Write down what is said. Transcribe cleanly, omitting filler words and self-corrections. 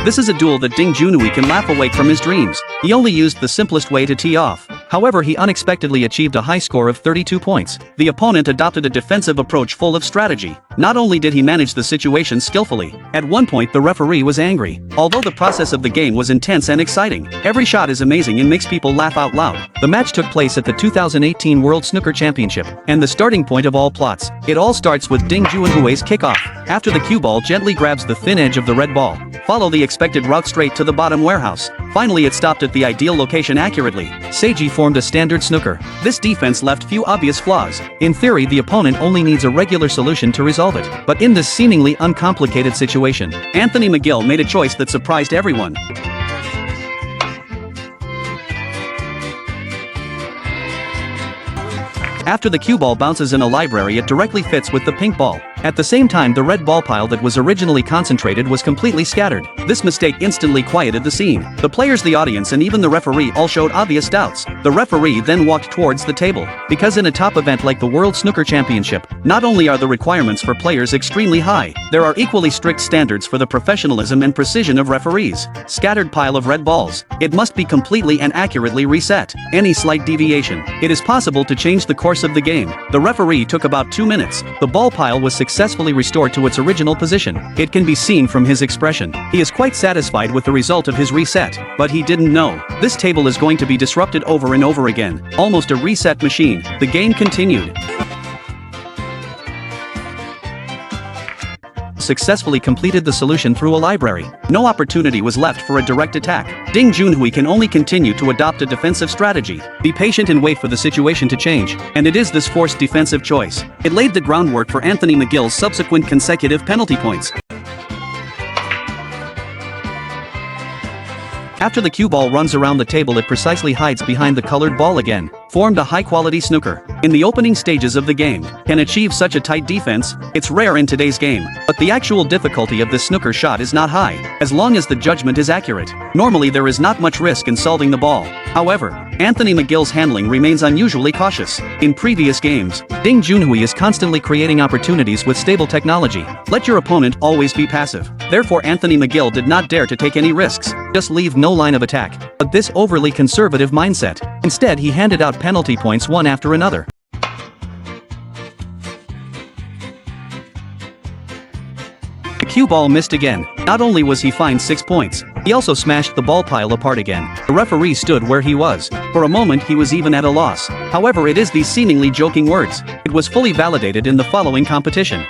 This is a duel that Ding Junhui can laugh awake from his dreams. He only used the simplest way to tee off. However, he unexpectedly achieved a high score of 32 points. The opponent adopted a defensive approach full of strategy. Not only did he manage the situation skillfully, at one point the referee was angry. Although the process of the game was intense and exciting, every shot is amazing and makes people laugh out loud. The match took place at the 2018 World Snooker Championship, and the starting point of all plots. It all starts with Ding Junhui's kickoff. After the cue ball gently grabs the thin edge of the red ball, follow the expected route straight to the bottom warehouse. Finally, it stopped at the ideal location accurately. Seiji formed a standard snooker. This defense left few obvious flaws. In theory, the opponent only needs a regular solution to resolve it. But in this seemingly uncomplicated situation, Anthony McGill made a choice that surprised everyone. After the cue ball bounces in a library, it directly fits with the pink ball. At the same time, the red ball pile that was originally concentrated was completely scattered. This mistake instantly quieted the scene. The players, the audience, and even the referee all showed obvious doubts. The referee then walked towards the table. Because in a top event like the World Snooker Championship, not only are the requirements for players extremely high, there are equally strict standards for the professionalism and precision of referees. Scattered pile of red balls. It must be completely and accurately reset. Any slight deviation, it is possible to change the course of the game. The referee took about 2 minutes. The ball pile was successfully restored to its original position. It can be seen from his expression. He is quite satisfied with the result of his reset, but he didn't know this table is going to be disrupted over and over again. Almost a reset machine. The game continued. Successfully completed the solution through a library. No opportunity was left for a direct attack. Ding Junhui can only continue to adopt a defensive strategy. Be patient and wait for the situation to change. And it is this forced defensive choice. It laid the groundwork for Anthony McGill's subsequent consecutive penalty points. After the cue ball runs around the table, it precisely hides behind the colored ball again. Formed a high-quality snooker. In the opening stages of the game, can achieve such a tight defense? It's rare in today's game. But the actual difficulty of this snooker shot is not high, as long as the judgment is accurate. Normally there is not much risk in solving the ball. However, Anthony McGill's handling remains unusually cautious. In previous games, Ding Junhui is constantly creating opportunities with stable technology. Let your opponent always be passive. Therefore, Anthony McGill did not dare to take any risks. Just leave no line of attack. But this overly conservative mindset. Instead, he handed out penalty points one after another. The cue ball missed again. Not only was he fined 6 points, he also smashed the ball pile apart again. The referee stood where he was. For a moment he was even at a loss. However, it is these seemingly joking words. It was fully validated in the following competition.